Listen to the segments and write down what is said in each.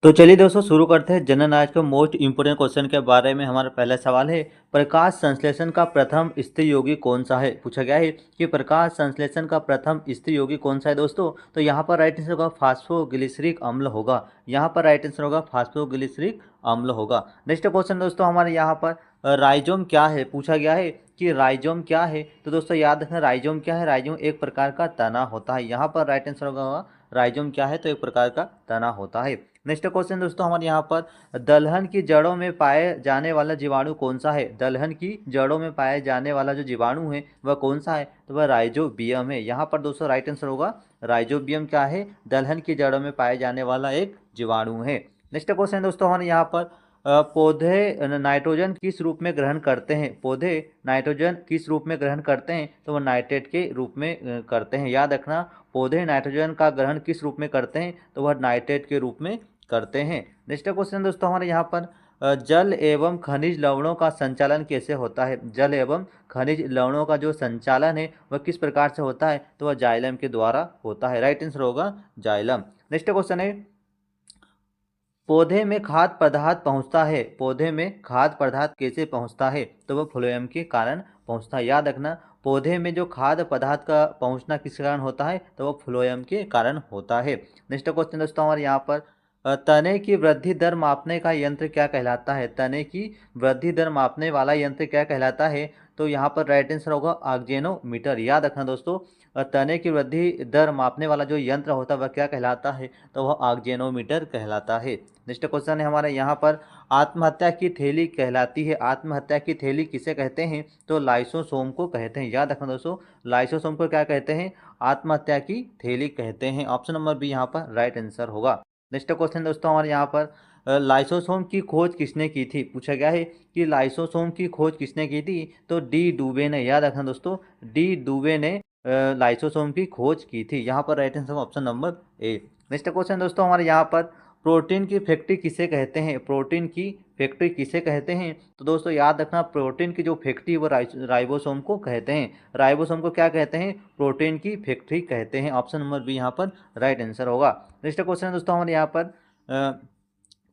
तो चलिए दोस्तों शुरू करते हैं जनरल नॉलेज के मोस्ट इंपोर्टेंट क्वेश्चन के बारे में। हमारा पहला सवाल है, प्रकाश संश्लेषण का प्रथम स्थिर यौगिक कौन सा है। पूछा गया है कि प्रकाश संश्लेषण का प्रथम स्थिर यौगिक कौन सा है दोस्तों। तो यहाँ पर राइट आंसर होगा फास्फोग्लिसरिक अम्ल होगा। यहाँ पर राइट आंसर होगा फास्फोग्लिसरिक अम्ल होगा। नेक्स्ट क्वेश्चन दोस्तों हमारे यहाँ पर राइजोम क्या है। पूछा गया है कि राइजोम क्या है। तो दोस्तों याद रखना राइजोम क्या है। राइजोम एक प्रकार का तना होता है। यहाँ पर राइट आंसर होगा राइजोम क्या है, तो एक प्रकार का तना होता है। नेक्स्ट क्वेश्चन दोस्तों हमारे यहाँ पर दलहन की जड़ों में पाए जाने वाला जीवाणु कौन सा है। दलहन की जड़ों में पाए जाने वाला जो जीवाणु है वह कौन सा है, तो वह राइजोबियम है। यहाँ पर दोस्तों राइट आंसर होगा राइजोबियम क्या है, दलहन की जड़ों में पाए जाने वाला एक जीवाणु है। नेक्स्ट क्वेश्चन दोस्तों हमारे यहाँ पर पौधे नाइट्रोजन किस रूप में ग्रहण करते हैं। पौधे नाइट्रोजन किस रूप में ग्रहण करते हैं, तो वह नाइट्रेट के रूप में करते हैं। याद रखना पौधे नाइट्रोजन का ग्रहण किस रूप में करते हैं, तो वह नाइट्रेट के रूप में करते हैं। नेक्स्ट क्वेश्चन दोस्तों हमारे यहाँ पर जल एवं खनिज लवणों का संचालन कैसे होता है। जल एवं खनिज लवणों का जो संचालन है वह किस प्रकार से होता है, तो वह जाइलम के द्वारा होता है। राइट आंसर होगा जाइलम। नेक्स्ट क्वेश्चन है, पौधे में खाद्य पदार्थ पहुंचता है। पौधे में खाद्य पदार्थ कैसे पहुंचता है, तो वह फ्लोएम के कारण पहुंचता है। याद रखना पौधे में जो खाद्य पदार्थ का पहुंचना किस कारण होता है, तो वह फ्लोएम के कारण होता है। नेक्स्ट क्वेश्चन दोस्तों हमारे यहाँ पर तने की वृद्धि दर मापने का यंत्र क्या कहलाता है। तने की वृद्धि दर मापने वाला यंत्र क्या कहलाता है, तो यहाँ पर राइट आंसर होगा ऑक्जेनोमीटर। याद रखना दोस्तों तने की वृद्धि दर मापने वाला जो यंत्र होता है वह क्या कहलाता है, तो वह ऑक्जेनोमीटर कहलाता है। नेक्स्ट क्वेश्चन है हमारे यहाँ पर आत्महत्या की थैली कहलाती है। आत्महत्या की थैली किसे कहते हैं, तो लाइसोसोम को कहते हैं। याद रखना दोस्तों लाइसोसोम को क्या कहते हैं, आत्महत्या की थैली कहते हैं। ऑप्शन नंबर बी यहाँ पर राइट आंसर होगा। नेक्स्ट क्वेश्चन दोस्तों हमारे यहाँ पर लाइसोसोम की खोज किसने की थी। पूछा गया है कि लाइसोसोम की खोज किसने की थी, तो डी डुबे ने। याद रखना दोस्तों डी डुबे ने लाइसोसोम की खोज की थी। यहाँ पर right answer option number A. Next question दोस्तों हमारे यहाँ पर प्रोटीन की फैक्ट्री किसे कहते हैं। प्रोटीन की फैक्ट्री किसे कहते हैं, तो दोस्तों याद रखना प्रोटीन की जो फैक्ट्री वो राइबोसोम को कहते हैं। राइबोसोम को क्या कहते हैं, प्रोटीन की फैक्ट्री कहते हैं। ऑप्शन नंबर बी यहाँ पर राइट आंसर होगा। नेक्स्ट क्वेश्चन दोस्तों हमारे यहाँ पर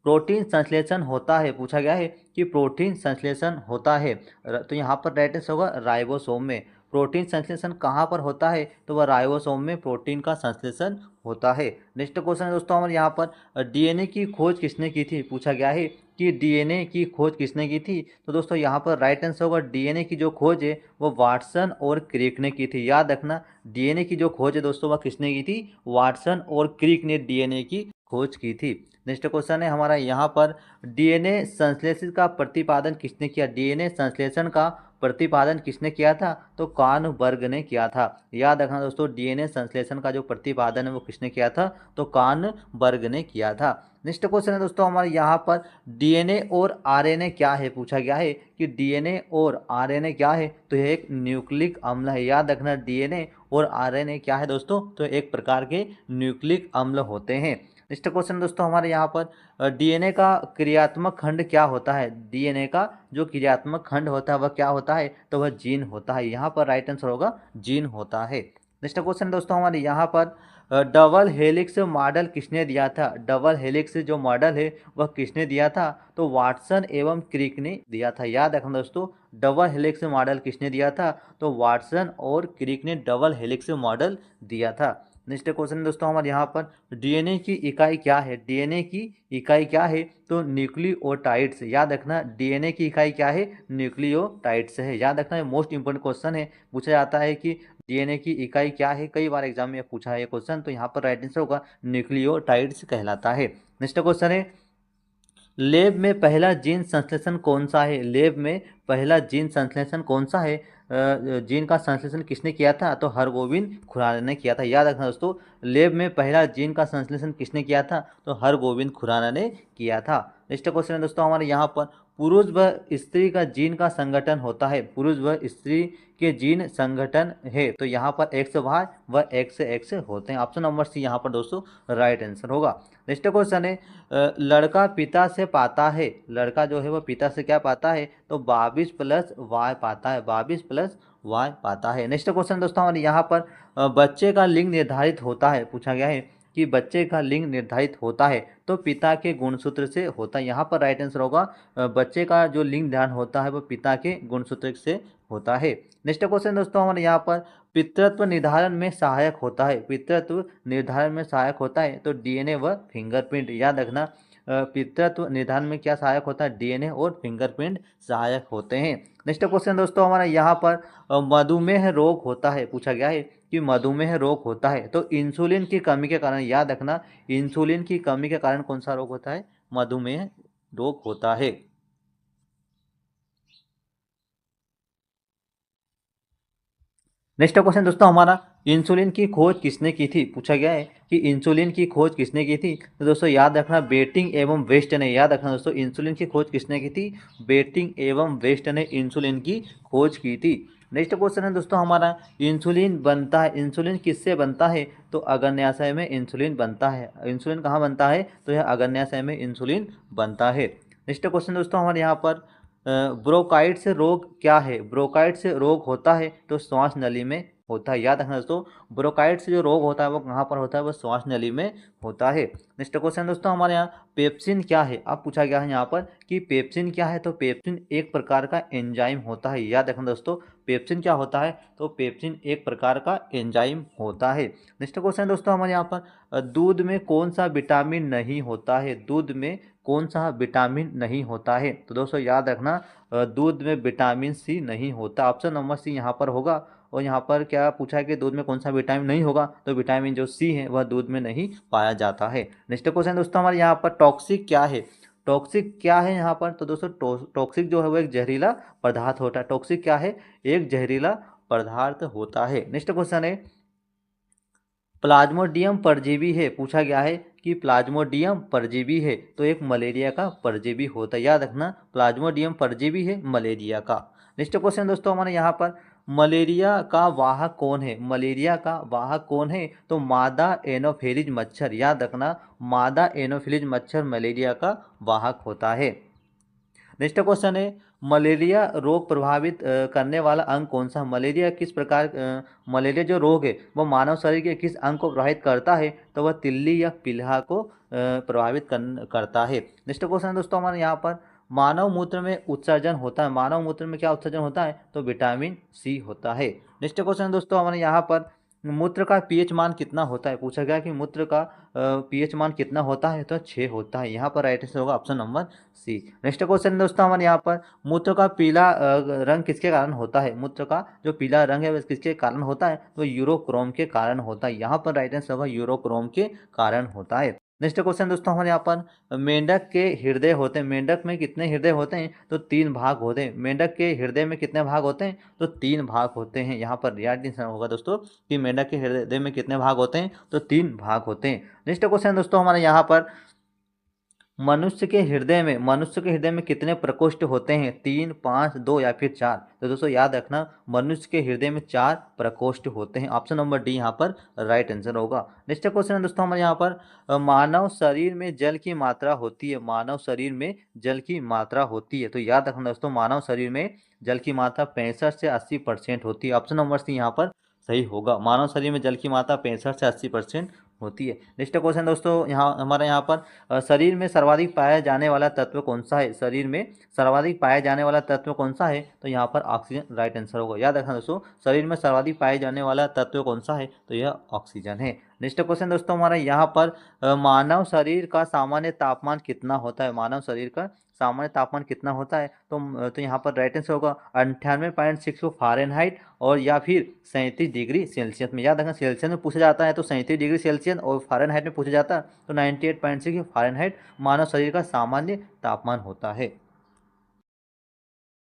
प्रोटीन संश्लेषण होता है। पूछा गया है कि प्रोटीन संश्लेषण होता है, तो यहाँ पर राइट आंसर होगा राइबोसोम में। प्रोटीन संश्लेषण कहाँ पर होता है, तो वह राइबोसोम में प्रोटीन का संश्लेषण होता है। नेक्स्ट क्वेश्चन दोस्तों हमारे यहाँ पर डीएनए की खोज किसने की थी। पूछा गया है कि डीएनए की खोज किसने की थी, तो दोस्तों यहाँ पर राइट आंसर होगा डीएनए की जो खोज है वो वाटसन और क्रिक ने की थी। याद रखना डीएनए की जो खोज है दोस्तों वह किसने की थी, वाटसन और क्रिक ने डीएनए की खोज की थी। नेक्स्ट क्वेश्चन है हमारा यहाँ पर डीएनए संश्लेषण का प्रतिपादन किसने किया। डीएनए संश्लेषण का प्रतिपादन किसने किया था, तो कानबर्ग ने किया था। याद रखना दोस्तों डीएनए संश्लेषण का जो प्रतिपादन है वो किसने किया था, तो कानबर्ग ने किया था। नेक्स्ट क्वेश्चन है दोस्तों हमारे यहाँ पर डीएनए और आरएनए क्या है। पूछा गया है कि डीएनए और आरएनए क्या है, तो यह एक न्यूक्लिक अम्ल है। याद रखना डीएनए और आरएनए क्या है दोस्तों, तो एक प्रकार के न्यूक्लिक अम्ल होते हैं। नेक्स्ट क्वेश्चन दोस्तों हमारे यहाँ पर डीएनए का क्रियात्मक खंड क्या होता है। डीएनए का जो क्रियात्मक खंड होता है वह क्या होता है, तो वह जीन होता है। यहाँ पर राइट आंसर होगा जीन होता है। नेक्स्ट क्वेश्चन दोस्तों हमारे यहाँ पर डबल हेलिक्स मॉडल किसने दिया था। डबल हेलिक्स जो मॉडल है वह किसने दिया था, तो वाटसन एवं क्रिक ने दिया था। याद रखना दोस्तों डबल हेलिक्स मॉडल किसने दिया था, तो वाटसन और क्रिक ने डबल हेलिक्स मॉडल दिया था। नेक्स्ट क्वेश्चन दोस्तों हमारे यहाँ पर डीएनए की इकाई क्या है। डीएनए की इकाई क्या है, तो न्यूक्लियोटाइड्स। याद रखना डीएनए की इकाई क्या है, न्यूक्लियोटाइड्स है। याद रखना ये मोस्ट इंपोर्टेंट क्वेश्चन है। पूछा जाता है कि डीएनए की इकाई क्या है, कई बार एग्जाम में पूछा है ये क्वेश्चन, तो यहाँ पर राइट आंसर होगा न्यूक्लियोटाइड्स कहलाता है। नेक्स्ट क्वेश्चन है लेब में पहला जीन संश्लेषण कौन सा है। लेब में पहला जीन संश्लेषण कौन सा है, जीन का संश्लेषण किसने किया था, तो हरगोविंद खुराना ने किया था। याद रखना दोस्तों लेब में पहला जीन का संश्लेषण किसने किया था, तो हरगोविंद खुराना ने किया था। नेक्स्ट क्वेश्चन है दोस्तों हमारे यहाँ पर पुरुष व स्त्री का जीन का संगठन होता है। पुरुष व स्त्री के जीन संगठन है, तो यहाँ पर एक्स वाई व एक्स एक्स होते हैं। ऑप्शन नंबर सी यहाँ पर दोस्तों राइट आंसर होगा। नेक्स्ट क्वेश्चन है लड़का पिता से पाता है। लड़का जो है वो पिता से क्या पाता है, तो 22 प्लस वाई पाता है। 22 प्लस वाई पाता है। नेक्स्ट क्वेश्चन दोस्तों हमारे यहाँ पर बच्चे का लिंग निर्धारित होता है। पूछा गया है कि बच्चे का लिंग निर्धारित होता है तो पिता के गुणसूत्र से होता है। यहाँ पर राइट आंसर होगा बच्चे का जो लिंग निर्धारण होता है वो पिता के गुणसूत्र से होता है। नेक्स्ट क्वेश्चन दोस्तों हमारे यहाँ पर पितृत्व निर्धारण में सहायक होता है, पितृत्व निर्धारण में सहायक होता है तो डीएनए व फिंगरप्रिंट। याद रखना पितृत्व निर्धारण में क्या सहायक होता है, डीएनए और फिंगरप्रिंट सहायक होते हैं। नेक्स्ट क्वेश्चन दोस्तों हमारा यहाँ पर मधुमेह रोग होता है, पूछा गया है कि मधुमेह रोग होता है तो इंसुलिन की कमी के कारण, याद रखना इंसुलिन की कमी के कारण कौन सा रोग होता है, मधुमेह रोग होता है। नेक्स्ट क्वेश्चन दोस्तों हमारा इंसुलिन की खोज किसने की थी, पूछा गया है कि इंसुलिन की खोज किसने की थी। तो दोस्तों याद रखना बेटिंग एवं वेस्ट ने, याद रखना दोस्तों इंसुलिन की खोज किसने की थी, बेटिंग एवं वेस्ट ने इंसुलिन की खोज की थी। नेक्स्ट क्वेश्चन है दोस्तों हमारा इंसुलिन बनता है, इंसुलिन किससे बनता है, तो अग्न्याशय में इंसुलिन बनता है। इंसुलिन कहाँ बनता है, तो यह अग्न्याशय में इंसुलिन बनता है। नेक्स्ट क्वेश्चन दोस्तों हमारे यहाँ पर ब्रोंकाइटिस रोग क्या है, ब्रोंकाइटिस रोग होता है तो श्वास नली में होता है। याद रखना दोस्तों ब्रोंकाइटिस जो रोग होता है वो कहाँ पर होता है, वो श्वास नली में होता है। नेक्स्ट क्वेश्चन दोस्तों हमारे यहाँ पेप्सिन क्या है, अब पूछा गया है यहाँ पर कि पेप्सिन क्या है, तो पेप्सिन एक प्रकार का एंजाइम होता है। याद रखना दोस्तों पेप्सिन क्या होता है, तो पेप्सिन एक प्रकार का एंजाइम होता है। नेक्स्ट क्वेश्चन दोस्तों हमारे यहाँ पर दूध में कौन सा विटामिन नहीं होता है, दूध में कौन सा विटामिन नहीं होता है, तो दोस्तों याद रखना दूध में विटामिन सी नहीं होता, ऑप्शन नंबर सी यहाँ पर होगा। और यहाँ पर क्या पूछा है कि दूध में कौन सा विटामिन नहीं होगा, तो विटामिन जो सी है वह दूध में नहीं पाया जाता है। नेक्स्ट क्वेश्चन दोस्तों हमारे यहाँ पर टॉक्सिक क्या है, टॉक्सिक क्या है यहाँ पर, तो दोस्तों टॉक्सिक जो है वो एक जहरीला पदार्थ होता है, टॉक्सिक क्या है, एक जहरीला पदार्थ होता है। नेक्स्ट क्वेश्चन है प्लाज्मोडियम परजीवी है, पूछा गया है कि प्लाज्मोडियम परजीवी है तो एक मलेरिया का परजीवी होता है। याद रखना प्लाज्मोडियम परजीवी है मलेरिया का। नेक्स्ट क्वेश्चन दोस्तों हमारे यहाँ पर मलेरिया का वाहक कौन है, मलेरिया का वाहक कौन है, तो मादा एनोफिलीज मच्छर। याद रखना मादा एनोफिलीज मच्छर मलेरिया का वाहक होता है। नेक्स्ट क्वेश्चन है मलेरिया रोग प्रभावित करने वाला अंग कौन सा, मलेरिया किस प्रकार मलेरिया जो रोग है वो मानव शरीर के किस अंग को प्रभावित करता है, तो वह तिल्ली या पिल्हा को प्रभावित करता है। नेक्स्ट क्वेश्चन दोस्तों हमारे यहाँ पर मानव मूत्र में उत्सर्जन होता है, मानव मूत्र में क्या उत्सर्जन होता है, तो विटामिन सी होता है। नेक्स्ट क्वेश्चन दोस्तों हमारे यहाँ पर मूत्र का पीएच मान कितना होता है, पूछा गया कि मूत्र का पीएच मान कितना होता है, तो 6 होता है। यहाँ पर राइट आंसर होगा option number C. Next question दोस्तों हमारे यहाँ पर मूत्र का पीला रंग किसके कारण होता है, मूत्र का जो पीला रंग है वह किसके कारण होता है, तो यूरोक्रोम के कारण होता है। यहाँ पर राइट आंसर होगा यूरोक्रोम के कारण होता है। नेक्स्ट क्वेश्चन दोस्तों हमारे यहाँ पर मेंढक के हृदय होते हैं, मेंढक में कितने हृदय होते हैं, तो 3 भाग होते हैं। मेंढक के हृदय में कितने भाग होते हैं, तो 3 भाग होते हैं। यहाँ पर राइट आंसर होगा दोस्तों कि मेंढक के हृदय में कितने भाग होते हैं, तो 3 भाग होते हैं। नेक्स्ट क्वेश्चन दोस्तों हमारे यहाँ पर मनुष्य के हृदय में, मनुष्य के हृदय में कितने प्रकोष्ठ होते हैं, 3, 5, 2 या फिर 4, तो दोस्तों याद रखना मनुष्य के हृदय में 4 प्रकोष्ठ होते हैं। ऑप्शन नंबर डी यहाँ पर राइट आंसर होगा। नेक्स्ट क्वेश्चन है दोस्तों हमारे यहाँ पर मानव शरीर में जल की मात्रा होती है, मानव शरीर में जल की मात्रा होती है, तो याद रखना दोस्तों मानव शरीर में जल की मात्रा 65 से 80% होती है। ऑप्शन नंबर सी यहाँ पर सही होगा, मानव शरीर में जल की मात्रा 65 से 80% होती है। नेक्स्ट क्वेश्चन दोस्तों यहाँ हमारे यहाँ पर शरीर में सर्वाधिक पाया जाने वाला तत्व कौन सा है, शरीर में सर्वाधिक पाया जाने वाला तत्व कौन सा है, तो यहाँ पर ऑक्सीजन राइट आंसर होगा। याद रखना दोस्तों शरीर में सर्वाधिक पाए जाने वाला तत्व कौन सा है, तो यह ऑक्सीजन है। नेक्स्ट क्वेश्चन दोस्तों हमारा यहाँ पर मानव शरीर का सामान्य तापमान कितना होता है, मानव शरीर का सामान्य तापमान कितना होता है, तो यहाँ पर राइट आंसर होगा 98.6 फ़ारेनहाइट और या फिर 37 डिग्री सेल्सियस में। याद रखना सेल्सियस में पूछा जाता है तो 37 डिग्री सेल्सियस और फ़ारेनहाइट में पूछा जाता है तो 98.6 फ़ारेनहाइट मानव शरीर का सामान्य तापमान होता है।